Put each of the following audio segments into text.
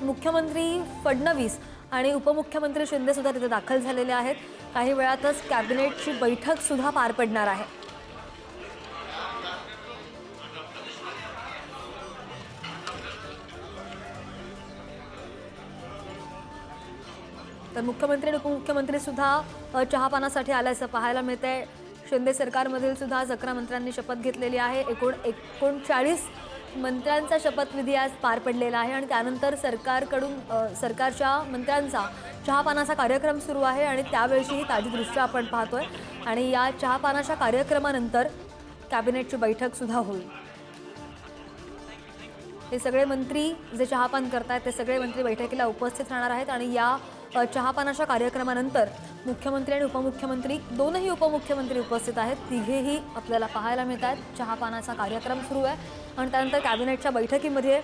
मुख्यमंत्री फडणवीस आणि उपमुख्यमंत्री शिंदे सुद्धा तिथे दाखल झालेले आहेत। काही वेळातच कॅबिनेटची बैठक सुद्धा पार पडणार आहे। तर मुख्यमंत्री आणि उपमुख्यमंत्री सुद्धा चहापानासाठी आल्याचं पाहायला मिळतंय। शिंदे सरकारमधील सुद्धा 11 मंत्र्यांनी शपथ घेतलेली आहे। 39 मंत्र्यांचा शपथविधी आज पार पडलेला आहे आणि त्यानंतर सरकारच्या मंत्र्यांचा चहापानाचा कार्यक्रम सुरू आहे आणि त्यावेळीही ताजी दृश्य आपण पाहतोय आणि या चहापानाच्या कार्यक्रमानंतर कॅबिनेटची बैठक सुद्धा होईल। हे सगळे मंत्री जे चहापान करतात ते सगळे मंत्री बैठकीला उपस्थित राहणार आहेत आणि या चहापानाच्या कार्यक्रमानंतर मुख्यमंत्री आणि उपमुख्यमंत्री दोनही उपमुख्यमंत्री उपस्थित आहेत। तिघेही आपल्याला पाहायला मिळतात। चहापानाचा कार्यक्रम सुरू आहे आणि त्यानंतर कॅबिनेटच्या बैठकीमध्ये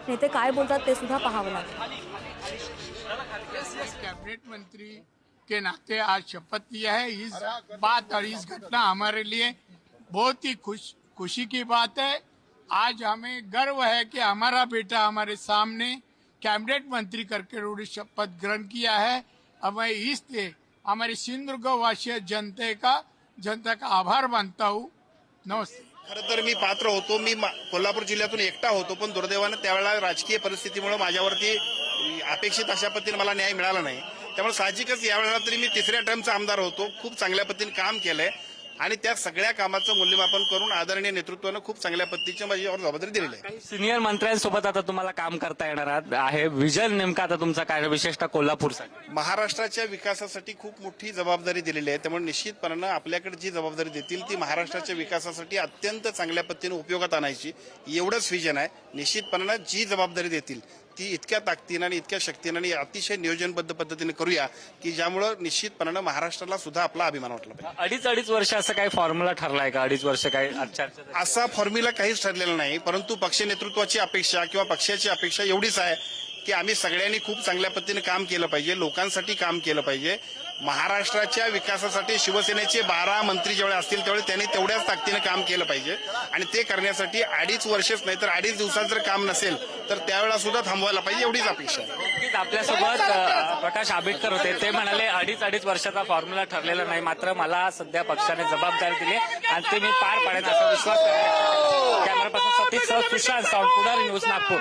नेते काय बोलतात ते सुद्धा पाहावं लागेल। कैबिनेट मंत्री के नाते आज शपथ लिया है। इस बात और इस घटना हमारे लिए बहुत ही खुशी की बात है। आज हमें गर्व है कि हमारा बेटा हमारे सामने कैबिनेट मंत्री करके उन्होंने शपथ ग्रहण किया है। अब मैं इसलिए हमारे सिंधुदुर्ग वासी जनता का आभार मानता हूँ। नमस्ते। खरं तर मी पात्र होतो, मी कोल्हापूर जिल्ह्यातून एकटा होतो, पण दुर्दैवाने त्यावेळेला राजकीय परिस्थितीमुळे माझ्यावरती अपेक्षित अशा पद्धतीने मला न्याय मिळाला नाही। त्यामुळे साहजिकच यावेळेला तरी मी तिसऱ्या टर्मचा आमदार होतो, खूप चांगल्या पद्धतीने काम केलंय आणि त्या सगळ्या कामाचं मूल्यमापन करून आदरणीय नेतृत्वानं खूप चांगल्या पद्धतीची माझ्यावर जबाबदारी दिलेली आहे। सिनियर मंत्र्यांसोबत आता तुम्हाला काम करता येणार आहे। विजन नेमका आता तुमचा काय, विशेषतः कोल्हापूरसाठी? महाराष्ट्राच्या विकासासाठी खूप मोठी जबाबदारी दिलेली आहे, त्यामुळे निश्चितपणानं आपल्याकडे जी जबाबदारी देतील ती महाराष्ट्राच्या विकासासाठी अत्यंत चांगल्या पद्धतीने उपयोगात आणायची एवढंच विजन आहे। निश्चितपणानं जी जबाबदारी देतील ती इतक्या ताकदीनं आणि इतक्या शक्तीनं आणि अतिशय नियोजनबद्ध पद्धतीने करूया की ज्यामुळे निश्चितपणानं महाराष्ट्राला सुद्धा आपला अभिमान वाटला पाहिजे। अडीच वर्ष असं काही फॉर्म्युला ठरलाय का? 2.5 वर्ष काही असा फॉर्म्युला काहीच ठरलेला नाही, परंतु पक्ष नेतृत्वाची अपेक्षा किंवा पक्षाची अपेक्षा एवढीच आहे की आम्ही सगळ्यांनी खूप चांगल्या पद्धतीने काम केलं पाहिजे, लोकांसाठी काम केलं पाहिजे। महाराष्ट्राच्या विकासासाठी शिवसेनेचे 12 मंत्री जेवढे असतील तेवढे त्यांनी तेवढ्याच ताकदीने काम केलं पाहिजे आणि ते करण्यासाठी 2.5 वर्षच नाही तर 2.5 दिवसात जर काम नसेल तर त्यावेळेला सुद्धा थांबवायला पाहिजे, एवढीच अपेक्षा आहे। आपल्यासोबत प्रकाश आंबेडकर होते, ते म्हणाले 2.5 वर्षाचा फॉर्म्युला ठरलेला नाही, मात्र मला सध्या पक्षाने जबाबदारी दिली आणि ते मी पार पाडायचा असा विश्वास करतो। कॅमेरापर्सन सतीश सह सुशांत सावंत, पुढारी न्यूज, नागपूर।